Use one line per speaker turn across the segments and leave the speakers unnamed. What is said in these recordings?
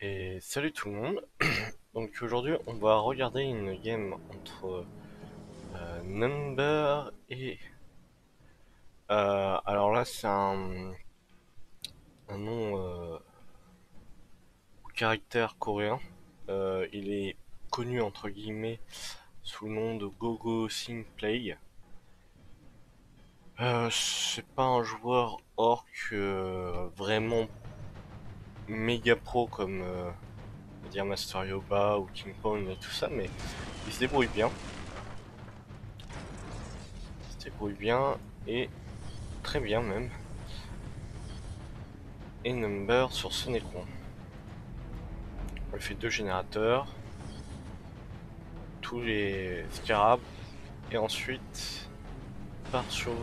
Et salut tout le monde. Donc aujourd'hui on va regarder une game entre Number et alors là c'est un nom au caractère coréen. Il est connu entre guillemets sous le nom de Gogo Sing Play. C'est pas un joueur orc vraiment méga pro comme on va dire Master Yoba ou King Pawn et tout ça, mais il se débrouille bien. Il se débrouille bien et très bien même. Et Number sur ce Necron. On fait deux générateurs, tous les scarabs, et ensuite on part sur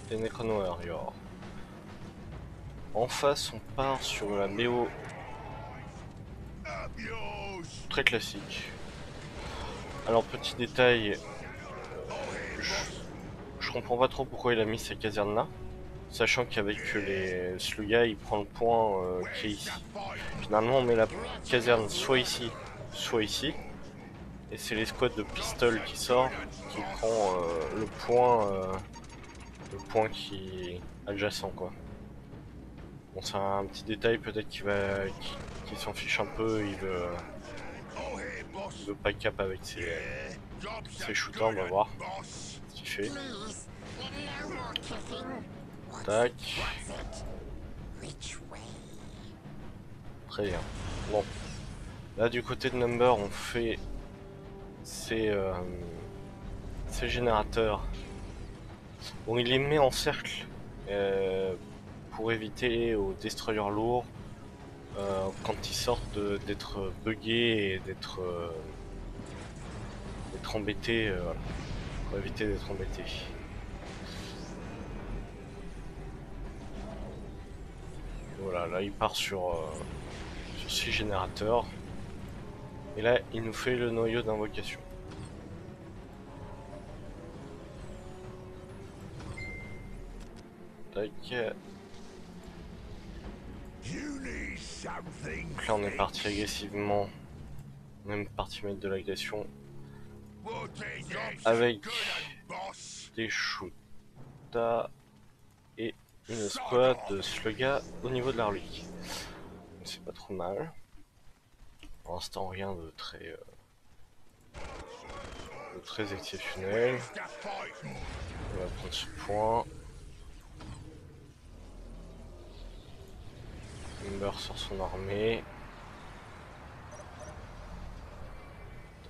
les Necron Warriors. En face, on part sur la BO très classique. Alors, petit détail, je comprends pas trop pourquoi il a mis ces casernes là, sachant qu'avec les Sluga, il prend le point qui est ici. Finalement, on met la caserne soit ici, soit ici. Et c'est les squads de pistol qui sort qui prend le point qui est adjacent quoi. Bon, c'est un petit détail peut-être qui s'en fiche un peu, il veut pas cap avec ses shooters, on va voir ce qu'il fait. Tac. Très bien. Bon. Là du côté de Number on fait ses générateurs. Bon, il les met en cercle pour éviter aux destroyers lourds quand ils sortent d'être buggés et d'être embêtés, voilà, pour éviter d'être embêtés. Voilà, là il part sur 6 générateurs. Et là il nous fait le noyau d'invocation. Tac. Donc là on est parti agressivement. Même parti mettre de l'agression. Avec des shootas et une squad de sluggas au niveau de la relique. C'est pas trop mal. Pour l'instant rien de très exceptionnel. On va prendre ce point. Number sur son armée.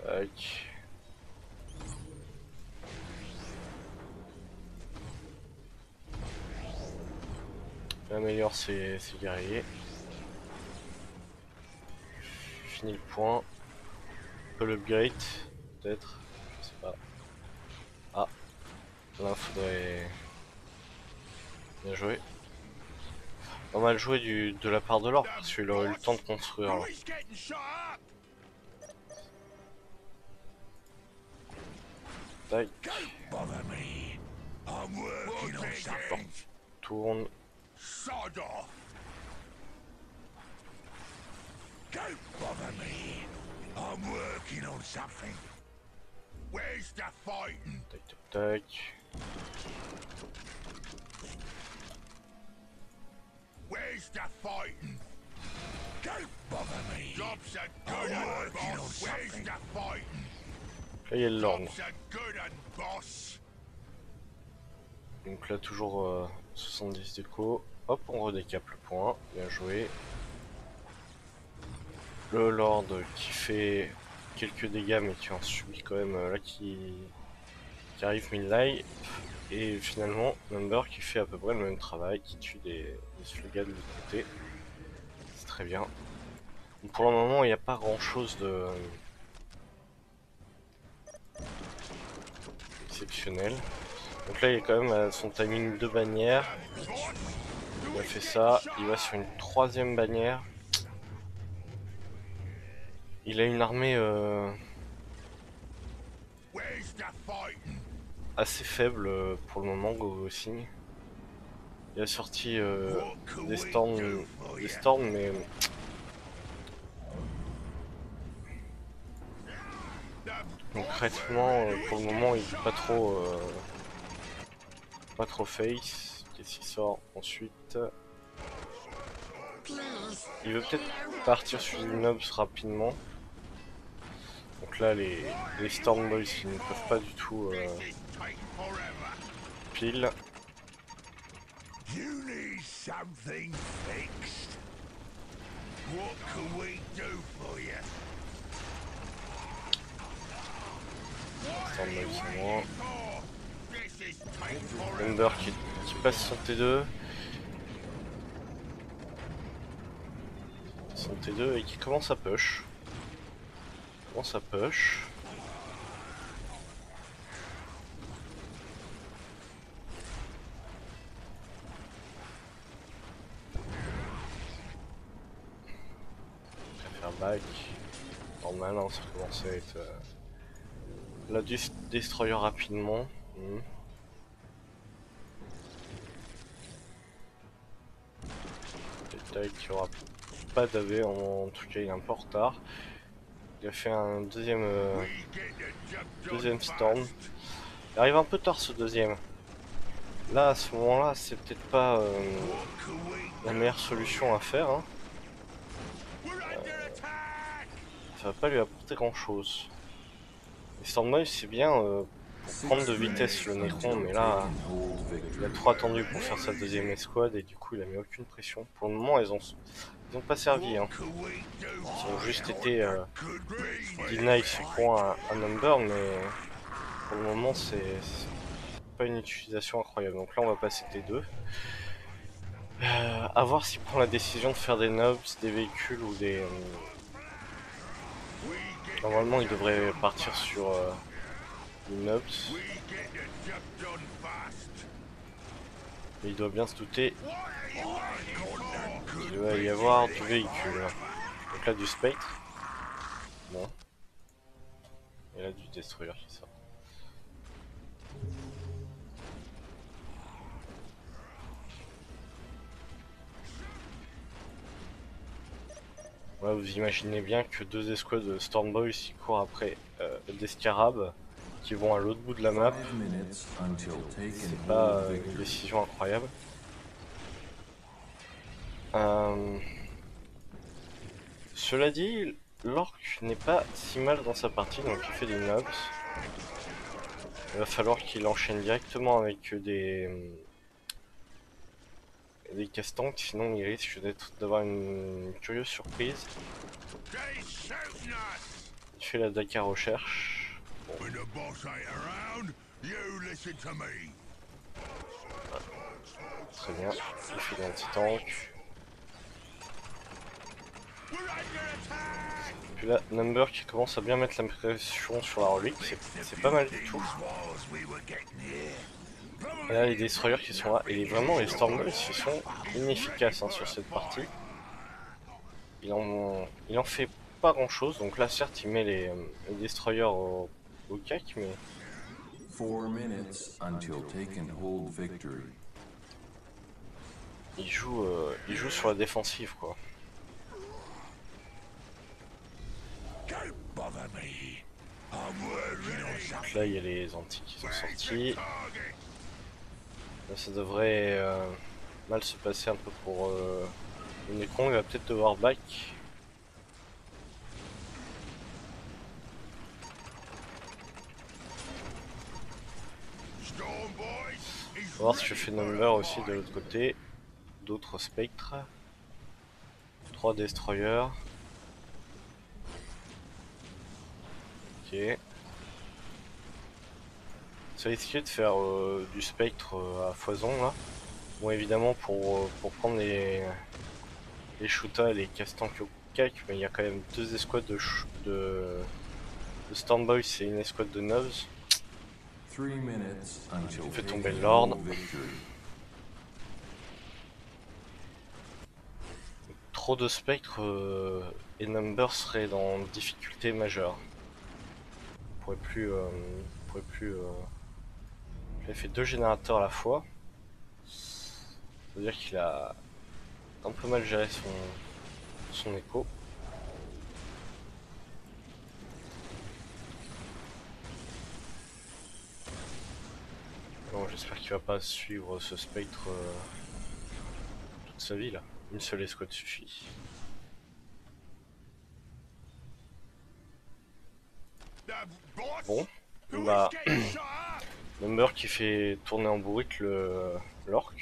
Tac. Il améliore ses guerriers. Fini le point. On peut l'upgrade, peut-être. Je sais pas. Ah. Là faudrait... Bien joué. Pas mal joué de la part de l'or, parce qu'il aurait eu le temps de construire là. Tac. Tourne. Tac tac tac.
Where's the fighting? Don't bother me. Jobs are good and boss. Where's the fighting?
Là il y a l'ordre.
Jobs are good and boss.
Donc là toujours 70 d'écho. Hop, on redécape le point. Bien joué. Le Lord qui fait quelques dégâts mais qui en subit quand même là qui arrive mid-life. Et finalement Number qui fait à peu près le même travail, qui tue des sluggas de l'autre côté. C'est très bien. Donc pour le moment il n'y a pas grand chose de exceptionnel. Donc là il est quand même à son timing de bannière. Il a fait ça, il va sur une troisième bannière. Il a une armée assez faible pour le moment, Gogo Sing. Il a sorti des storms mais Concrètement, pour le moment, il est pas trop face. Qu'est-ce qu'il sort ensuite? Il veut peut-être partir sur une nobs rapidement. Donc là, les Storm Boys ils ne peuvent pas du tout pile.
You need something fixed. What can we do for you?
Storm Boys c'est moi. Ember qui passe son T2. Son T2 et qui commence à push. Commence à push. Faire back. Normal, hein, ça commence à être la destroyer rapidement. Détail qui aura pas d'AV, en tout cas il est un peu en retard. Il a fait un deuxième storm. Il arrive un peu tard ce deuxième. Là à ce moment là c'est peut-être pas la meilleure solution à faire. Hein. Ça va pas lui apporter grand chose. Les Storm c'est bien pour prendre de vitesse le Necron, mais là il a trop attendu pour faire sa deuxième escouade et du coup il a mis aucune pression. Pour le moment ils ont pas servi. Hein. Ils ont juste été deny ce point à Number, mais pour le moment c'est pas une utilisation incroyable. Donc là on va passer T2. À voir s'il prend la décision de faire des nobs, des véhicules ou des... Normalement il devrait partir sur une nobs. Mais il doit bien se douter qu'il va y avoir du véhicule. Donc là du Spectre. Bon. Et là du Destroyer qui sort. Ouais, vous imaginez bien que deux escouades de Storm Boys qui courent après des Scarabs qui vont à l'autre bout de la map. C'est pas une décision incroyable. Cela dit, l'orc n'est pas si mal dans sa partie, donc il fait des nobs. Il va falloir qu'il enchaîne directement avec des castanks, sinon il risque d'avoir une curieuse surprise. Il fait la Dakar recherche. Bon. Très bien, il fait l'anti-tank. Puis là, Number qui commence à bien mettre la pression sur la relique, c'est pas mal du tout. Et là les destroyers qui sont là, et vraiment les Stormboys qui sont inefficaces hein, sur cette partie. Il en fait pas grand chose, donc là certes il met les destroyers au cac, mais...
4 minutes until take and hold victory.
Il joue sur la défensive quoi. Donc là il y a les anti qui sont sortis. Là ça devrait mal se passer un peu pour le Necron, il va peut-être devoir back. On va voir ce que fait Number aussi de l'autre côté. D'autres spectres. 3 destroyers. Ok. C'est risqué de faire du spectre à foison là. Bon évidemment pour prendre les shooters et les castanks au cac, mais il y a quand même 2 escouades de Storm Boys et une escouade de nobs. Il fait tomber l'ordre. Trop de spectres et Number serait dans difficulté majeure. Il pourrait plus... Il a fait 2 générateurs à la fois. Ça veut dire qu'il a un peu mal géré son écho. j'espère qu'il va pas suivre ce spectre toute sa vie là. Une seule escouade suffit. Bon, bah Number qui fait tourner en bourrique l'orc.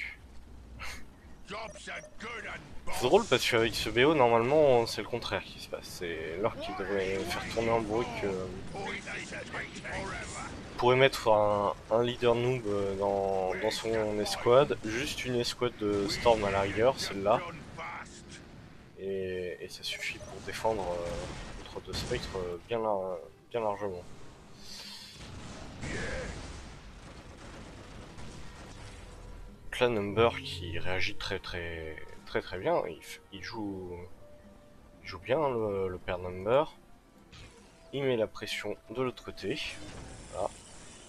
C'est drôle parce qu'avec ce BO normalement c'est le contraire qui se passe. C'est l'orc qui devrait faire tourner en bourrique. Pourrait mettre un leader noob dans son escouade, juste une escouade de Storm à la rigueur, celle-là. Et ça suffit pour défendre contre deux spectres bien largement. Donc là, Number qui réagit très bien, il joue bien le père Number. Il met la pression de l'autre côté, voilà.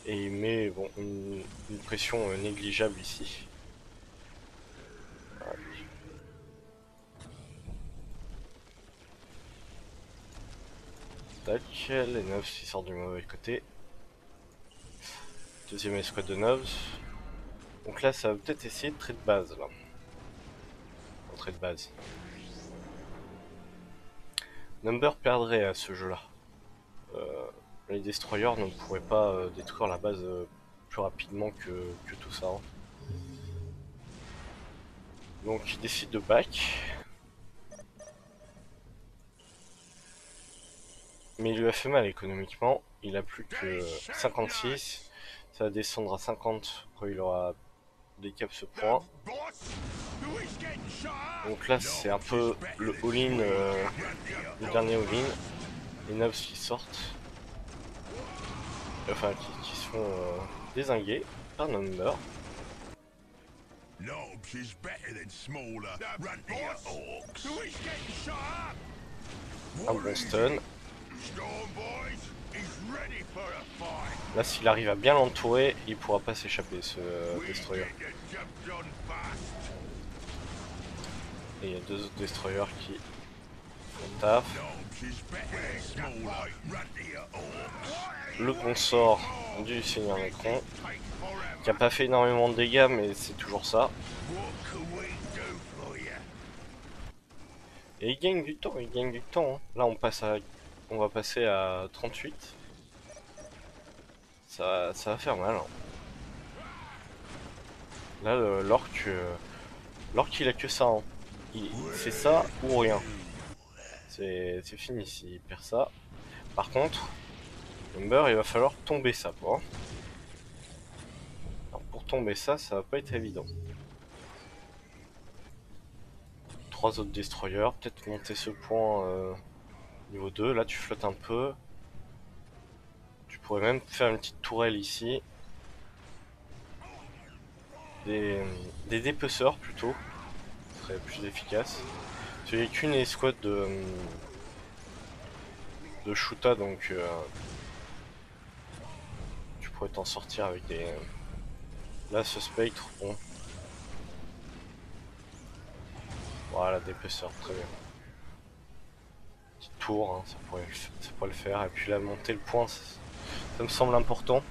Et il met bon, une pression négligeable ici. Voilà. Tac, les Nubs qui sortent du mauvais côté. Deuxième escouade de Nubs. Donc là, ça va peut-être essayer de trade de base là. Entrée de base. Number perdrait à ce jeu-là. Les destroyers ne pourraient pas détruire la base plus rapidement que tout ça. Hein. Donc il décide de back. Mais il lui a fait mal économiquement. Il a plus que 56. Ça va descendre à 50 quand il aura décap ce point. Donc là c'est un peu le all-in, le dernier all-in. Les Nubs qui sortent. Enfin qui se font dézinguer par Number. Un bon stun. Là s'il arrive à bien l'entourer, il pourra pas s'échapper ce destroyer. Et il y a deux autres destroyers qui font le taf. Le bon sort du Seigneur Necron, qui a pas fait énormément de dégâts, mais c'est toujours ça. Et il gagne du temps, hein. Là on va passer à 38. Ça va faire mal. Hein. Là l'orc il a que ça. Hein. C'est ça ou rien. C'est fini s'il perd ça. Par contre, Number il va falloir tomber ça pour. Hein. Alors pour tomber ça va pas être évident. 3 autres destroyers, peut-être monter ce point niveau 2, là tu flottes un peu. Tu pourrais même faire une petite tourelle ici. Des dépeceurs plutôt, ce serait plus efficace. Il n'y a qu'une escouade de Shuta, donc tu pourrais t'en sortir avec des... Là ce spectre, bon. Voilà, dépeceur, très bien. Petite tour, hein, ça pourrait le faire. Et puis là, monter le point, ça me semble important.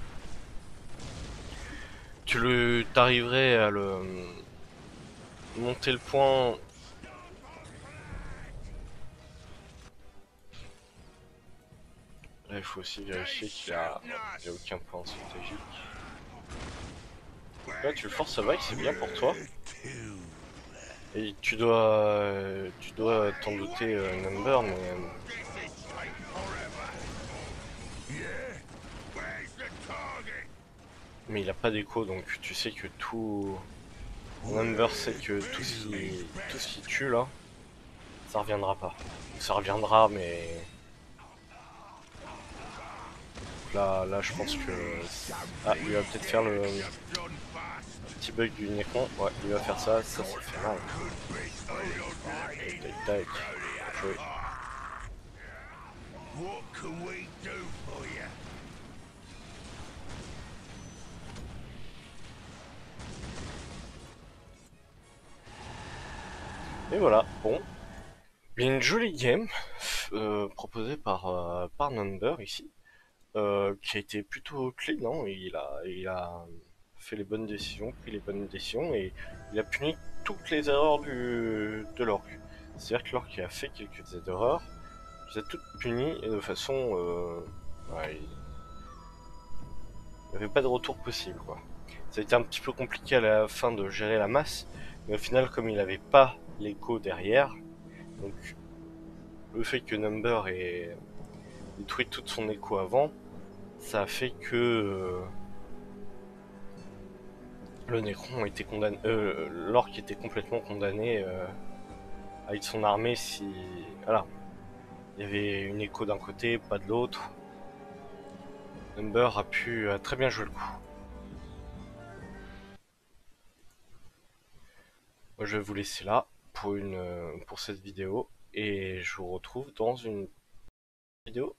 T'arriverais à le monter le point. Là, il faut aussi vérifier qu'il a aucun point stratégique. Là, tu le forces à back, c'est bien pour toi. Et tu dois t'en douter, Number, mais il a pas d'écho, donc tu sais que tout... Number sait que tout ce qui tue là, ça reviendra pas. Ça reviendra, mais... Là je pense que... Ah, il va peut-être faire le petit bug du Necron. Ouais, il va faire ça fait mal. Tac, joué. Et voilà, bon. Il y a une jolie game proposée par Number ici. Qui a été plutôt clean, non? Il a fait les bonnes décisions, pris les bonnes décisions, et il a puni toutes les erreurs de l'orc. C'est-à-dire que l'orc qui a fait quelques erreurs, il les a toutes punies et de façon... ouais, il n'y avait pas de retour possible, quoi. Ça a été un petit peu compliqué à la fin de gérer la masse, mais au final, comme il n'avait pas l'écho derrière, donc le fait que Number ait détruit toute son écho avant, ça a fait que le Necron était condamné, l'orc était complètement condamné avec son armée si, voilà, il y avait une écho d'un côté, pas de l'autre. Number a pu très bien jouer le coup. Moi, je vais vous laisser là pour cette vidéo et je vous retrouve dans une vidéo